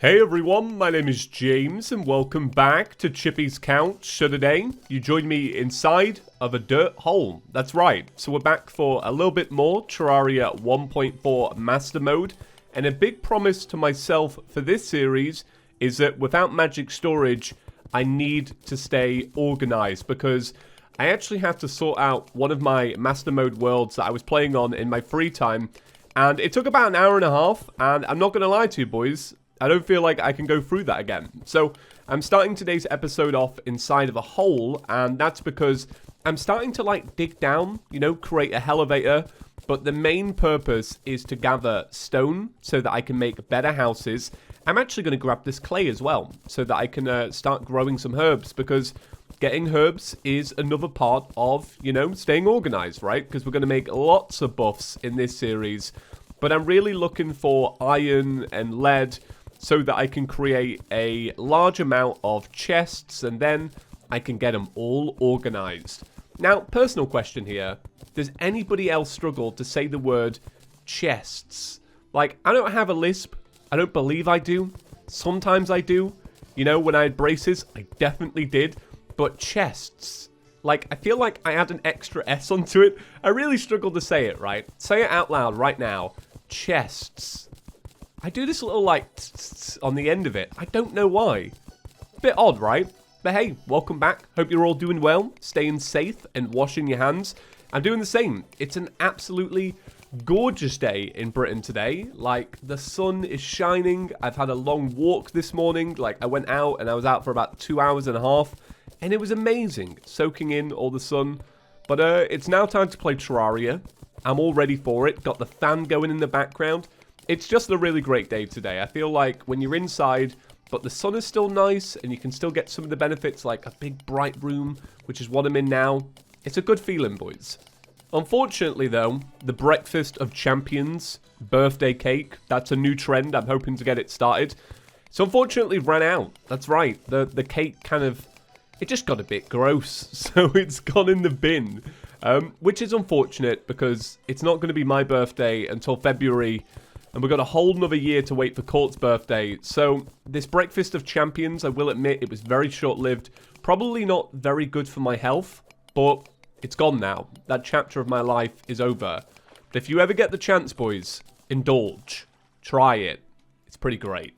Hey everyone, my name is James and welcome back to Chippy's Couch. So today, you join me inside of a dirt hole. That's right, so we're back for a little bit more Terraria 1.4 Master Mode. And a big promise to myself for this series is that without magic storage, I need to stay organized because I actually have to sort out one of my Master Mode worlds that I was playing on in my free time. And it took about an hour and a half, and I'm not going to lie to you boys, I don't feel like I can go through that again. So I'm starting today's episode off inside of a hole, and that's because I'm starting to like dig down, you know, create a elevator. But the main purpose is to gather stone so that I can make better houses. I'm actually going to grab this clay as well so that I can start growing some herbs, because getting herbs is another part of, you know, staying organized, right? Because we're going to make lots of buffs in this series. But I'm really looking for iron and lead so that I can create a large amount of chests, and then I can get them all organized. Now, personal question here. Does anybody else struggle to say the word chests? Like, I don't have a lisp. I don't believe I do. Sometimes I do. You know, when I had braces, I definitely did. But chests, like, I feel like I add an extra S onto it. I really struggle to say it, right? Say it out loud right now. Chests. I do this little, like, on the end of it. I don't know why. Bit odd, right? But hey, welcome back. Hope you're all doing well, staying safe, and washing your hands. I'm doing the same. It's an absolutely gorgeous day in Britain today. Like, the sun is shining. I've had a long walk this morning. Like, I went out, and I was out for about 2 hours and a half. And it was amazing, soaking in all the sun. But it's now time to play Terraria. I'm all ready for it. Got the fan going in the background. It's just a really great day today. I feel like when you're inside, but the sun is still nice, and you can still get some of the benefits like a big bright room, which is what I'm in now. It's a good feeling, boys. Unfortunately, though, the Breakfast of Champions birthday cake, that's a new trend. I'm hoping to get it started. So unfortunately ran out. That's right. The cake kind of, it just got a bit gross. So it's gone in the bin, which is unfortunate because it's not going to be my birthday until February. And we've got a whole nother year to wait for Court's birthday. So this Breakfast of Champions, I will admit, it was very short-lived. Probably not very good for my health, but it's gone now. That chapter of my life is over. But if you ever get the chance, boys, indulge. Try it. It's pretty great.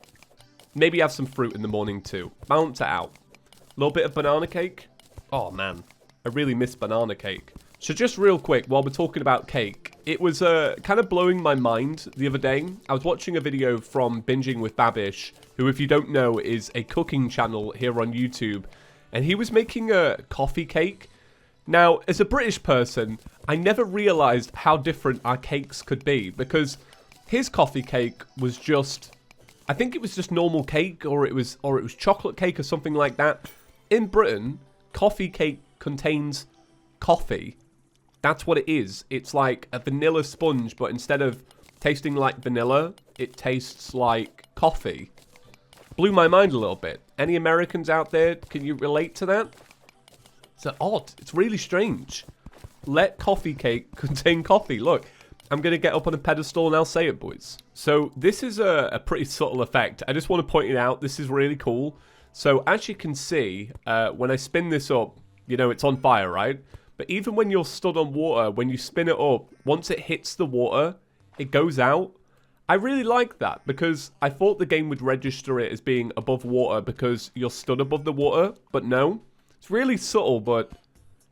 Maybe have some fruit in the morning too. Balance it out. A little bit of banana cake. Oh, man. I really miss banana cake. So just real quick, while we're talking about cake, it was kind of blowing my mind the other day. I was watching a video from Binging with Babish, who, if you don't know, is a cooking channel here on YouTube. And he was making a coffee cake. Now, as a British person, I never realized how different our cakes could be, because his coffee cake was just, I think it was just normal cake, or it was chocolate cake or something like that. In Britain, coffee cake contains coffee. That's what it is. It's like a vanilla sponge, but instead of tasting like vanilla, it tastes like coffee. Blew my mind a little bit. Any Americans out there, can you relate to that? It's odd. It's really strange. Let coffee cake contain coffee. Look, I'm going to get up on a pedestal and I'll say it, boys. So this is a pretty subtle effect. I just want to point it out. This is really cool. So as you can see, when I spin this up, you know, it's on fire, right? But even when you're stood on water, when you spin it up, once it hits the water, it goes out. I really like that, because I thought the game would register it as being above water because you're stood above the water, but no. It's really subtle, but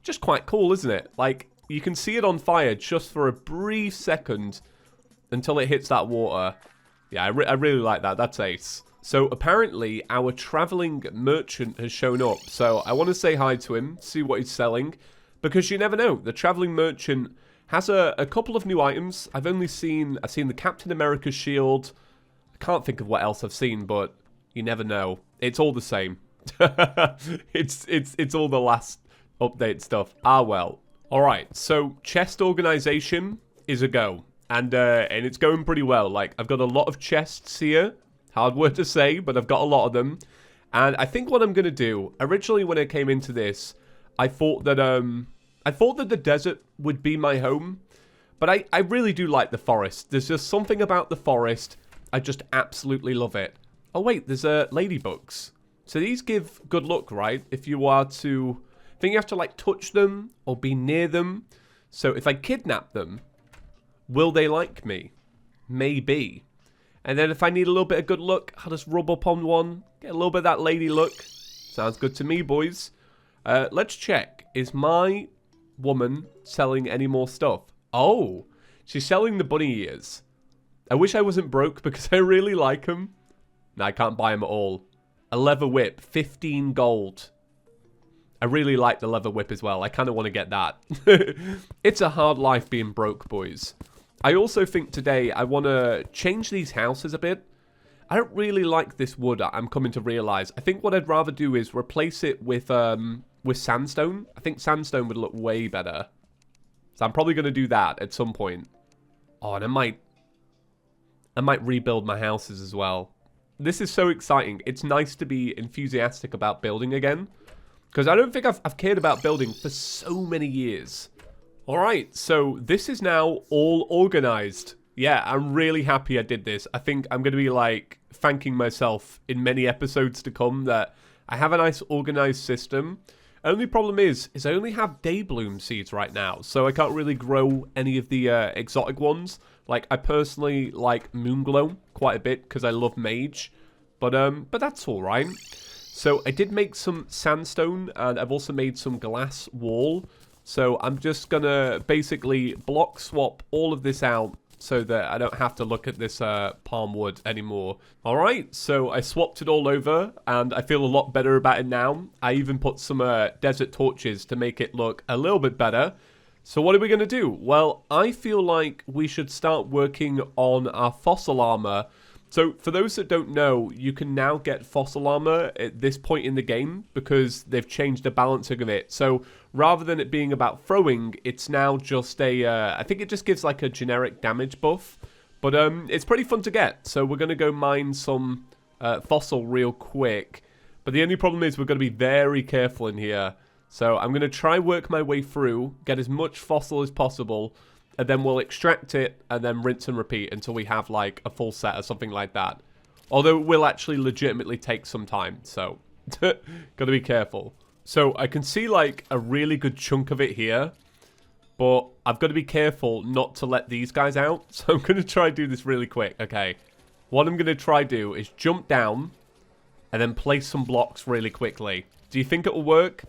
just quite cool, isn't it? Like, you can see it on fire just for a brief second until it hits that water. Yeah, I really like that. That's ace. So apparently our traveling merchant has shown up. So I want to say hi to him, see what he's selling. Because you never know, the traveling merchant has a couple of new items. I've seen the Captain America shield. I can't think of what else I've seen, but you never know. It's all the same. it's all the last update stuff. Ah, well. All right, so chest organization is a go, and it's going pretty well. Like, I've got a lot of chests here. Hard word to say, but I've got a lot of them. And I think what I'm gonna do, originally when I came into this, I thought that the desert would be my home, but I really do like the forest. There's just something about the forest. I just absolutely love it. Oh, wait, there's ladybugs. So these give good luck, right? If you are to... I think you have to, like, touch them or be near them. So if I kidnap them, will they like me? Maybe. And then if I need a little bit of good luck, I'll just rub up on one. Get a little bit of that lady look. Sounds good to me, boys. Let's check. Is my woman selling any more stuff? Oh, she's selling the bunny ears. I wish I wasn't broke because I really like them. No, I can't buy them at all. A leather whip, 15 gold. I really like the leather whip as well. I kind of want to get that. It's a hard life being broke, boys. I also think today I want to change these houses a bit. I don't really like this wood, I'm coming to realize. I think what I'd rather do is replace it with sandstone. I think sandstone would look way better. So I'm probably going to do that at some point. Oh, and I might rebuild my houses as well. This is so exciting. It's nice to be enthusiastic about building again. Because I don't think I've cared about building for so many years. Alright, so this is now all organized. Yeah, I'm really happy I did this. I think I'm going to be, like, thanking myself in many episodes to come that I have a nice organized system. Only problem is I only have daybloom seeds right now, so I can't really grow any of the exotic ones. Like, I personally like moonglow quite a bit because I love mage, but that's all right. So I did make some sandstone, and I've also made some glass wall. So I'm just gonna basically block swap all of this out so that I don't have to look at this palm wood anymore. Alright, so I swapped it all over, and I feel a lot better about it now. I even put some desert torches to make it look a little bit better. So what are we going to do? Well, I feel like we should start working on our fossil armor. So for those that don't know, you can now get fossil armor at this point in the game because they've changed the balancing of it. So rather than it being about throwing, it's now just a, I think it just gives like a generic damage buff. But it's pretty fun to get. So we're going to go mine some fossil real quick. But the only problem is we're going to be very careful in here. So I'm going to try work my way through, get as much fossil as possible, and then we'll extract it and then rinse and repeat until we have like a full set or something like that. Although it will actually legitimately take some time, so gotta be careful. So I can see like a really good chunk of it here, but I've got to be careful not to let these guys out. So I'm going to try do this really quick. Okay, what I'm going to try do is jump down and then place some blocks really quickly. Do you think it will work?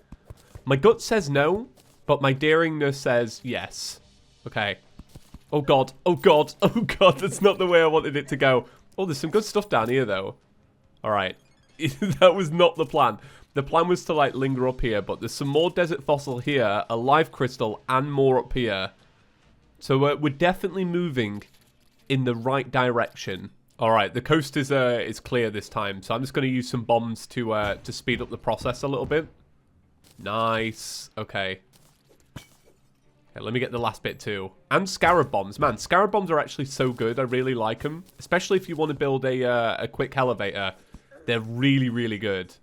My gut says no, but my daringness says yes. Okay. Oh god, oh god, oh god, that's not the way I wanted it to go. Oh, there's some good stuff down here though. Alright. That was not the plan. The plan was to like linger up here, but there's some more desert fossil here, a live crystal, and more up here. So we're definitely moving in the right direction. Alright, the coast is clear this time, so I'm just going to use some bombs to speed up the process a little bit. Nice. Okay. Okay, let me get the last bit too. And scarab bombs. Man, scarab bombs are actually so good. I really like them. Especially if you want to build a quick elevator. They're really, really good.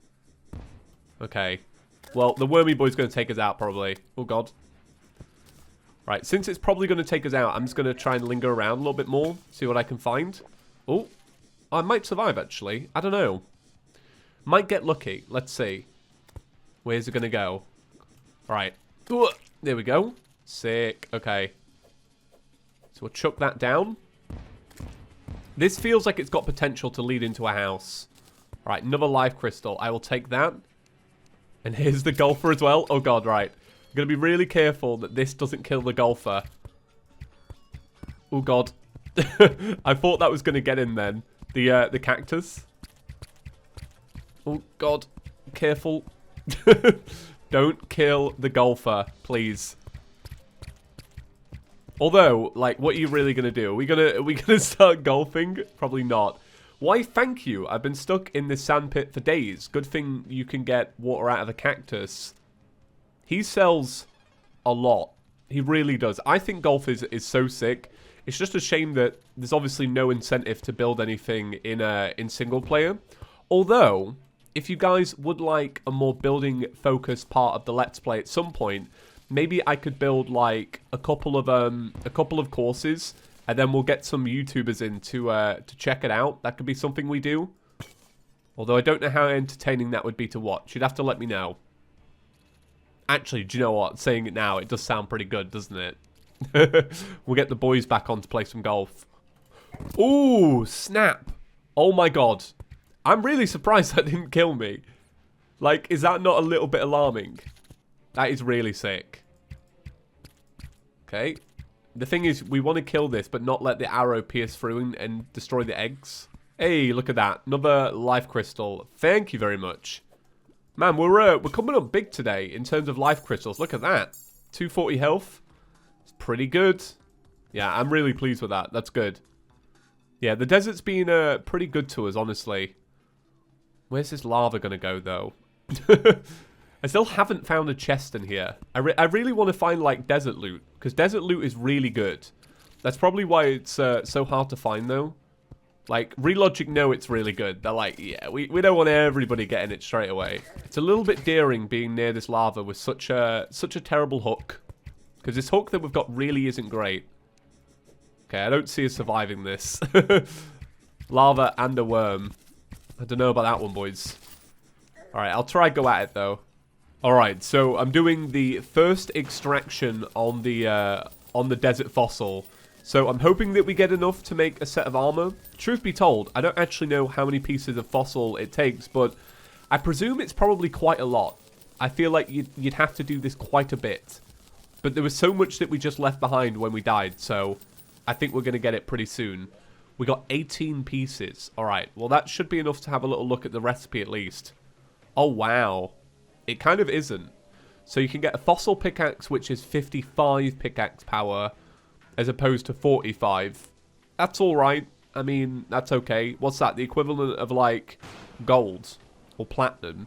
Okay. Well, the wormy boy's going to take us out probably. Oh, God. Right, since it's probably going to take us out, I'm just going to try and linger around a little bit more. See what I can find. Oh. I might survive, actually. I don't know. Might get lucky. Let's see. Where's it going to go? Right. There we go. Sick. Okay. So we'll chuck that down. This feels like it's got potential to lead into a house. Right, another live crystal. I will take that. And here's the golfer as well. Oh, God, right. I'm going to be really careful that this doesn't kill the golfer. Oh, God. I thought that was going to get in then. The cactus. Oh, God. Careful. Don't kill the golfer, please. Although, like, what are you really gonna do? Are we gonna start golfing? Probably not. Why, thank you. I've been stuck in this sandpit for days. Good thing you can get water out of the cactus. He sells a lot. He really does. I think golf is so sick. It's just a shame that there's obviously no incentive to build anything in single player. Although, if you guys would like a more building-focused part of the Let's Play at some point, maybe I could build like a couple of courses, and then we'll get some YouTubers in to check it out. That could be something we do. Although I don't know how entertaining that would be to watch. You'd have to let me know. Actually, do you know what? Saying it now, it does sound pretty good, doesn't it? We'll get the boys back on to play some golf. Ooh, snap. Oh my god. I'm really surprised that didn't kill me. Like, is that not a little bit alarming? That is really sick. Okay. The thing is, we want to kill this, but not let the arrow pierce through and destroy the eggs. Hey, look at that. Another life crystal. Thank you very much. Man, we're coming up big today in terms of life crystals. Look at that. 240 health. It's pretty good. Yeah, I'm really pleased with that. That's good. Yeah, the desert's been pretty good to us, honestly. Where's this lava going to go, though? I still haven't found a chest in here. I really want to find, like, desert loot. Because desert loot is really good. That's probably why it's so hard to find, though. Like, Relogic know it's really good. They're like, yeah, we don't want everybody getting it straight away. It's a little bit daring being near this lava with such a terrible hook. Because this hook that we've got really isn't great. Okay, I don't see us surviving this. Lava and a worm. I don't know about that one, boys. Alright, I'll try go at it, though. Alright, so I'm doing the first extraction on the desert fossil. So I'm hoping that we get enough to make a set of armor. Truth be told, I don't actually know how many pieces of fossil it takes, but I presume it's probably quite a lot. I feel like you'd have to do this quite a bit. But there was so much that we just left behind when we died, so I think we're going to get it pretty soon. We got 18 pieces. Alright, well that should be enough to have a little look at the recipe at least. Oh wow. It kind of isn't. So you can get a fossil pickaxe, which is 55 pickaxe power, as opposed to 45. That's alright. I mean, that's okay. What's that? The equivalent of, like, gold or platinum.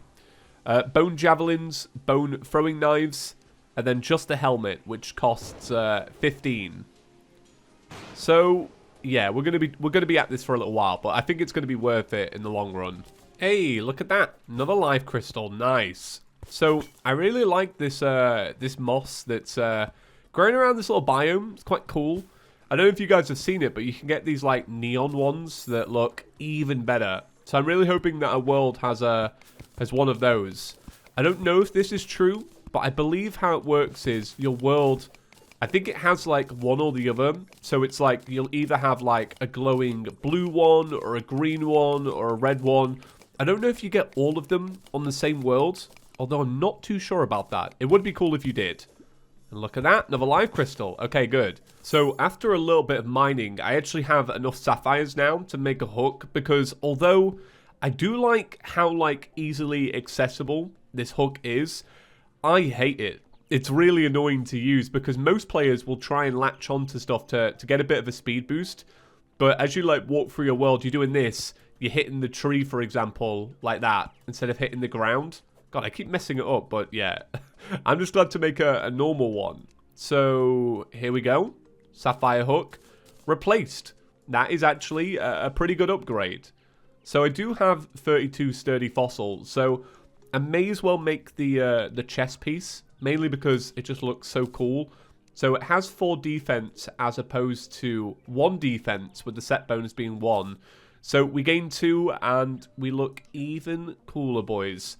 Bone javelins, bone throwing knives, and then just a helmet, which costs 15. So, yeah, we're gonna be at this for a little while, but I think it's gonna be worth it in the long run. Hey, look at that. Another life crystal. Nice. So, I really like this this moss that's growing around this little biome. It's quite cool. I don't know if you guys have seen it, but you can get these like neon ones that look even better. So I'm really hoping that our world has one of those. I don't know if this is true, but I believe how it works is your world, I think it has like one or the other. So it's like you'll either have like a glowing blue one or a green one or a red one. I don't know if you get all of them on the same world, although I'm not too sure about that. It would be cool if you did. And look at that, another live crystal. Okay, good. So after a little bit of mining, I actually have enough sapphires now to make a hook, because although I do like how like easily accessible this hook is, I hate it. It's really annoying to use because most players will try and latch onto stuff to get a bit of a speed boost. But as you like walk through your world, you're doing this, you're hitting the tree, for example, like that, instead of hitting the ground. God, I keep messing it up, but yeah. I'm just glad to make a normal one. So, here we go. Sapphire hook. Replaced. That is actually a pretty good upgrade. So, I do have 32 sturdy fossils. So, I may as well make the chest piece. Mainly because it just looks so cool. So, it has 4 defense as opposed to 1 defense, with the set bonus being 1. So, we gain 2 and we look even cooler, boys.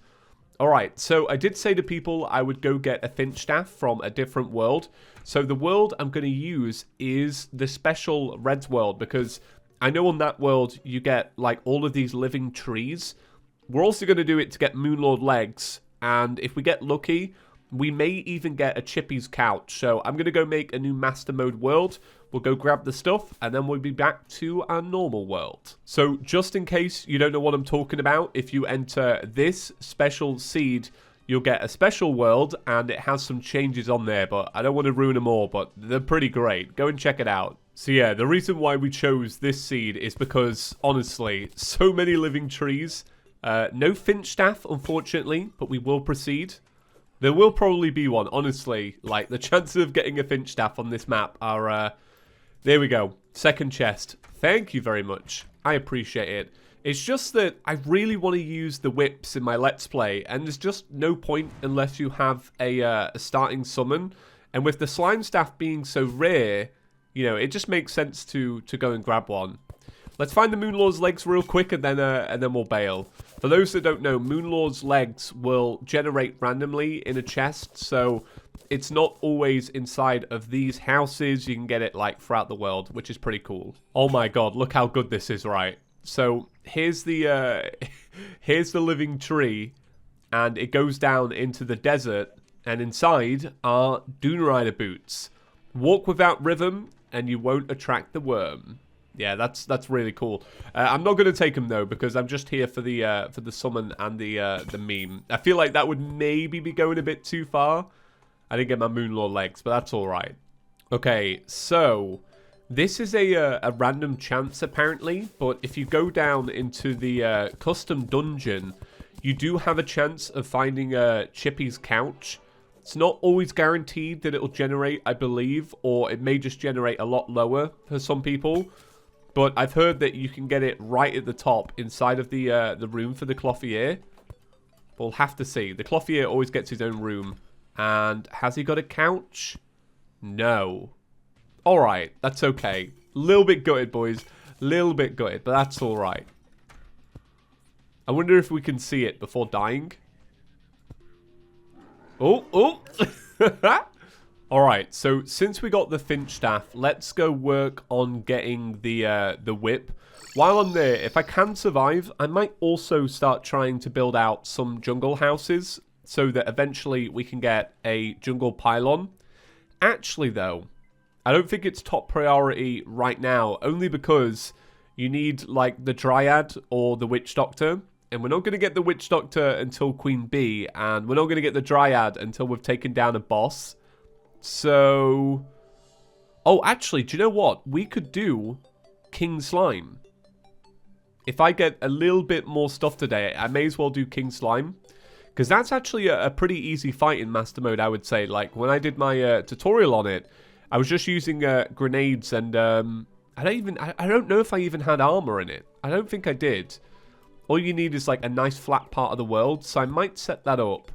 Alright, so I did say to people I would go get a finch staff from a different world. So the world I'm going to use is the special Reds world, because I know on that world you get like all of these living trees. We're also going to do it to get Moonlord legs, and if we get lucky, we may even get a Chippy's couch. So I'm going to go make a new master mode world. We'll go grab the stuff, and then we'll be back to our normal world. So just in case you don't know what I'm talking about, if you enter this special seed, you'll get a special world, and it has some changes on there, but I don't want to ruin them all, but they're pretty great. Go and check it out. So yeah, the reason why we chose this seed is because, honestly, so many living trees. No finch staff, unfortunately, but we will proceed. There will probably be one, honestly. Like, the chances of getting a finch staff on this map are... There we go. Second chest. Thank you very much. I appreciate it. It's just that I really want to use the whips in my Let's Play, and there's just no point unless you have a starting summon. And with the slime staff being so rare, you know, it just makes sense to go and grab one. Let's find the Moonlaw's legs real quick and then we'll bail. For those that don't know, Moonlaw's legs will generate randomly in a chest, so it's not always inside of these houses. You can get it like throughout the world, which is pretty cool. Oh my god, look how good this is, right? So here's the here's the living tree, and it goes down into the desert, and inside are Dune Rider boots. Walk without rhythm, and you won't attract the worm. Yeah, that's really cool. I'm not gonna take them though because I'm just here for the summon and the meme. I feel like that would maybe be going a bit too far. I didn't get my Moonlaw legs, but that's all right. Okay, so this is a random chance apparently, but if you go down into the custom dungeon, you do have a chance of finding Chippy's couch. It's not always guaranteed that it'll generate, I believe, or it may just generate a lot lower for some people. But I've heard that you can get it right at the top inside of the room for the Clothier. We'll have to see. The Clothier always gets his own room. And has he got a couch? No. Alright, that's okay. Little bit gutted, boys. Little bit gutted, but that's alright. I wonder if we can see it before dying. Oh. Alright, so since we got the Finch staff, let's go work on getting the whip. While I'm there, if I can survive, I might also start trying to build out some jungle houses so that eventually we can get a jungle pylon. Actually, though, I don't think it's top priority right now, only because you need, like, the Dryad or the Witch Doctor. And we're not going to get the Witch Doctor until Queen Bee, and we're not going to get the Dryad until we've taken down a boss. So, oh, actually, do you know what? We could do King Slime. If I get a little bit more stuff today, I may as well do King Slime. Because that's actually a pretty easy fight in Master Mode, I would say. Like, when I did my tutorial on it, I was just using grenades and, I don't know if I even had armor in it. I don't think I did. All you need is, like, a nice flat part of the world. So I might set that up.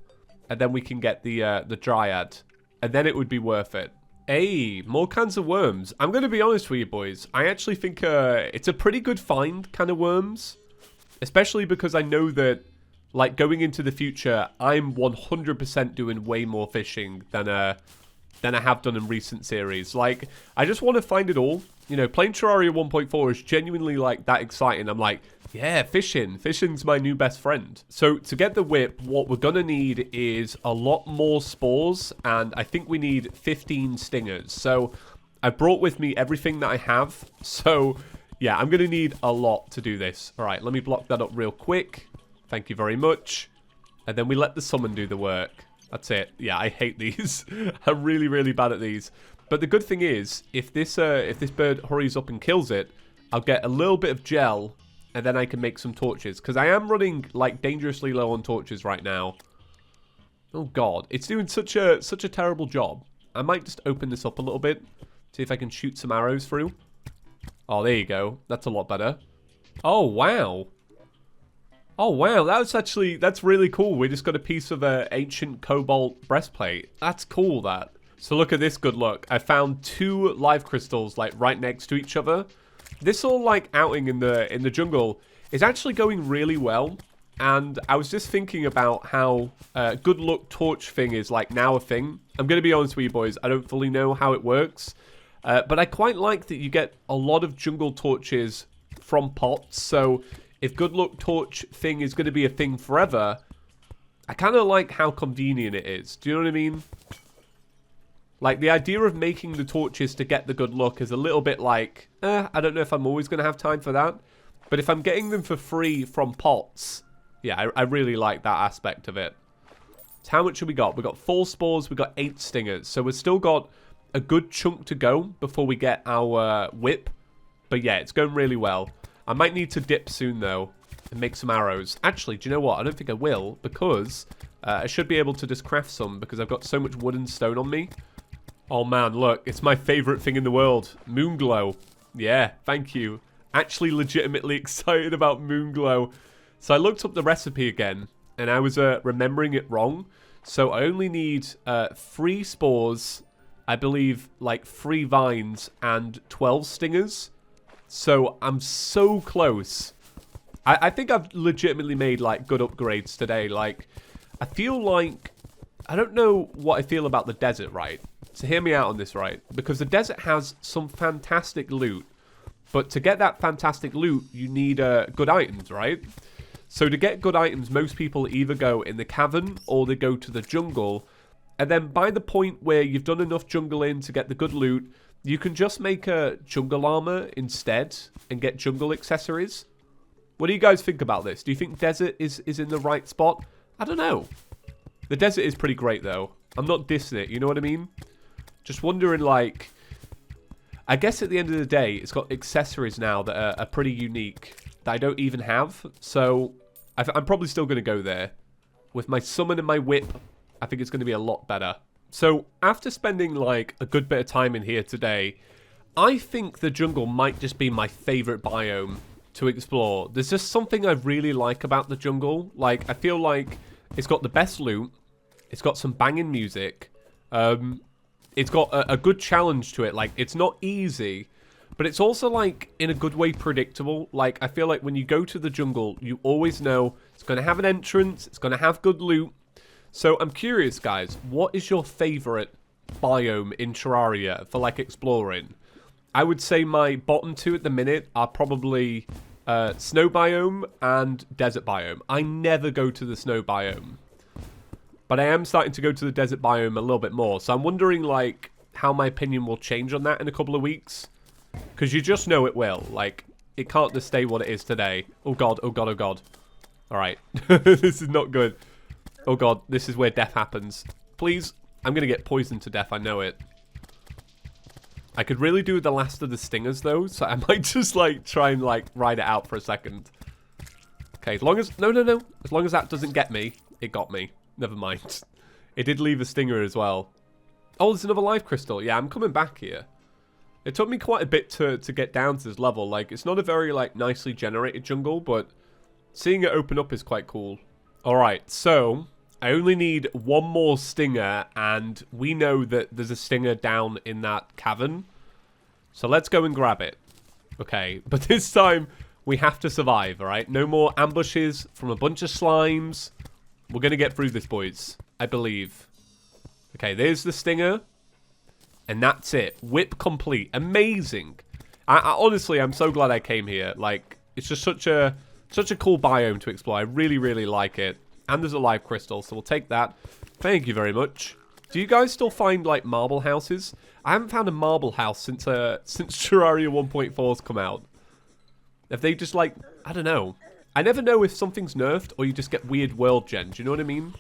And then we can get the Dryad. And then it would be worth it. Hey, more cans of worms. I'm going to be honest with you, boys. I actually think it's a pretty good find, can of worms. Especially because I know that, like, going into the future, I'm 100% doing way more fishing than I have done in recent series. Like, I just want to find it all. You know, playing Terraria 1.4 is genuinely, like, that exciting. I'm like, yeah, fishing. Fishing's my new best friend. So, to get the whip, what we're going to need is a lot more spores, and I think we need 15 stingers. So, I brought with me everything that I have. So, yeah, I'm going to need a lot to do this. All right, let me block that up real quick. Thank you very much. And then we let the summon do the work. That's it. Yeah, I hate these. I'm really, really bad at these. But the good thing is, if this bird hurries up and kills it, I'll get a little bit of gel, and then I can make some torches. Because I am running, like, dangerously low on torches right now. Oh, God. It's doing such a terrible job. I might just open this up a little bit. See if I can shoot some arrows through. Oh, there you go. That's a lot better. Oh, wow. Oh, wow. That's really cool. We just got a piece of an ancient cobalt breastplate. That's cool, that. So look at this good luck. I found 2 live crystals, like, right next to each other. This whole, like, outing in the jungle is actually going really well. And I was just thinking about how good luck torch thing is, like, now a thing. I'm going to be honest with you, boys. I don't fully know how it works. But I quite like that you get a lot of jungle torches from pots. So if good luck torch thing is going to be a thing forever, I kind of like how convenient it is. Do you know what I mean? Like, the idea of making the torches to get the good luck is a little bit like, I don't know if I'm always going to have time for that. But if I'm getting them for free from pots, yeah, I really like that aspect of it. So how much have we got? We've got 4 spores, we've got 8 stingers. So we've still got a good chunk to go before we get our whip. But yeah, it's going really well. I might need to dip soon, though, and make some arrows. Actually, do you know what? I don't think I will, because I should be able to just craft some, because I've got so much wood and stone on me. Oh, man, look. It's my favorite thing in the world. Moonglow. Yeah, thank you. Actually legitimately excited about Moonglow. So I looked up the recipe again, and I was remembering it wrong. So I only need 3 spores, I believe, like 3 vines, and 12 stingers. So I'm so close. I think I've legitimately made, like, good upgrades today. Like, I feel like... I don't know what I feel about the desert, right? So hear me out on this, right? Because the desert has some fantastic loot. But to get that fantastic loot, you need good items, right? So to get good items, most people either go in the cavern or they go to the jungle. And then by the point where you've done enough jungling to get the good loot, you can just make a jungle armor instead and get jungle accessories. What do you guys think about this? Do you think desert is in the right spot? I don't know. The desert is pretty great, though. I'm not dissing it, you know what I mean? Just wondering, like... I guess at the end of the day, it's got accessories now that are pretty unique that I don't even have. So, I'm probably still going to go there. With my summon and my whip, I think it's going to be a lot better. So, after spending, like, a good bit of time in here today, I think the jungle might just be my favorite biome to explore. There's just something I really like about the jungle. Like, I feel like... It's got the best loot. It's got some banging music. It's got a good challenge to it. Like, it's not easy, but it's also, like, in a good way predictable. Like, I feel like when you go to the jungle, you always know it's going to have an entrance. It's going to have good loot. So, I'm curious, guys. What is your favorite biome in Terraria for, like, exploring? I would say my bottom two at the minute are probably... snow biome and desert biome. I never go to the snow biome. But I am starting to go to the desert biome a little bit more. So I'm wondering, like, how my opinion will change on that in a couple of weeks. Because you just know it will. Like, it can't just stay what it is today. Oh, God. Oh, God. Oh, God. Alright. This is not good. Oh, God. This is where death happens. Please. I'm going to get poisoned to death. I know it. I could really do the last of the stingers, though, so I might just, like, try and, like, ride it out for a second. Okay, as long as... No, no, no. As long as that doesn't get me, it got me. Never mind. It did leave a stinger as well. Oh, there's another life crystal. Yeah, I'm coming back here. It took me quite a bit to get down to this level. Like, it's not a very, like, nicely generated jungle, but seeing it open up is quite cool. Alright, so... I only need one more stinger, and we know that there's a stinger down in that cavern. So let's go and grab it. Okay, but this time we have to survive, alright? No more ambushes from a bunch of slimes. We're going to get through this, boys. I believe. Okay, there's the stinger. And that's it. Whip complete. Amazing. I honestly, I'm so glad I came here. Like, it's just such a cool biome to explore. I really, really like it. And there's a live crystal, so we'll take that. Thank you very much. Do you guys still find, like, marble houses? I haven't found a marble house since Terraria 1.4's come out. If they just, like, I don't know. I never know if something's nerfed or you just get weird world gens. You know what I mean?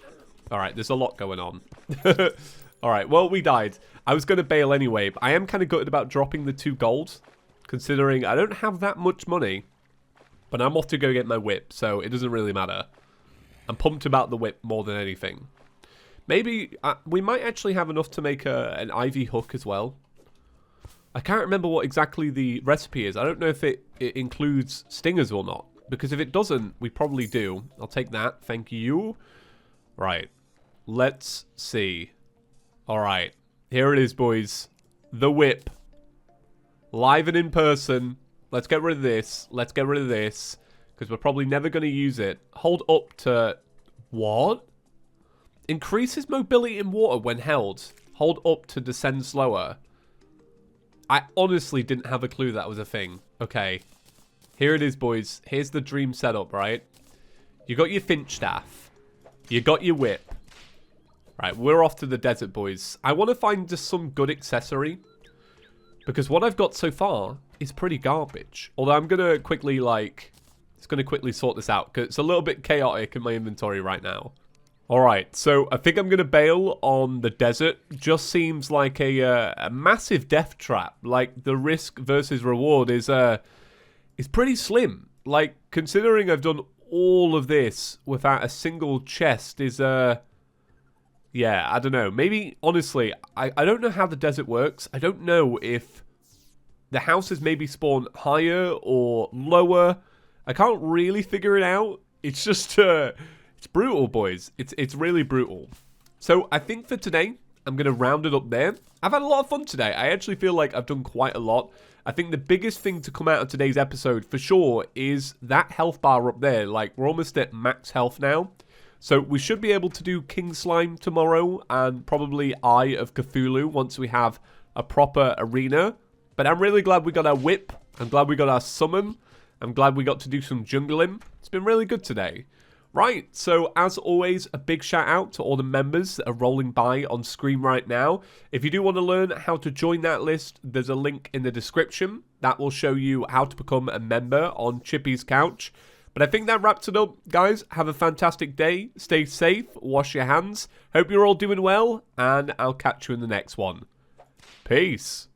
Alright, there's a lot going on. Alright, well, we died. I was going to bail anyway, but I am kind of gutted about dropping the 2 gold, considering I don't have that much money. But I'm off to go get my whip, so it doesn't really matter. I'm pumped about the whip more than anything. Maybe we might actually have enough to make an ivy hook as well. I can't remember what exactly the recipe is. I don't know if it includes stingers or not. Because if it doesn't, we probably do. I'll take that. Thank you. Right. Let's see. Alright. Here it is, boys. The whip. Live and in person. Let's get rid of this. Let's get rid of this. Because we're probably never going to use it. Hold up to... What? Increases mobility in water when held. Hold up to descend slower. I honestly didn't have a clue that was a thing. Okay. Here it is, boys. Here's the dream setup, right? You got your finch staff. You got your whip. Right, we're off to the desert, boys. I want to find just some good accessory. Because what I've got so far is pretty garbage. Although I'm going to quickly, like... It's going to quickly sort this out. Because it's a little bit chaotic in my inventory right now. Alright, so I think I'm going to bail on the desert. Just seems like a massive death trap. Like, the risk versus reward is pretty slim. Like, considering I've done all of this without a single chest is, yeah, I don't know. Maybe, honestly, I don't know how the desert works. I don't know if the houses maybe spawn higher or lower. I can't really figure it out. It's just, it's brutal, boys. It's really brutal. So, I think for today, I'm going to round it up there. I've had a lot of fun today. I actually feel like I've done quite a lot. I think the biggest thing to come out of today's episode, for sure, is that health bar up there. Like, we're almost at max health now. So we should be able to do King Slime tomorrow and probably Eye of Cthulhu once we have a proper arena. But I'm really glad we got our whip. I'm glad we got our summon. I'm glad we got to do some jungling. It's been really good today. Right, so as always, a big shout out to all the members that are rolling by on screen right now. If you do want to learn how to join that list, there's a link in the description. That will show you how to become a member on Chippy's Couch. But I think that wraps it up, guys. Have a fantastic day. Stay safe. Wash your hands. Hope you're all doing well. And I'll catch you in the next one. Peace.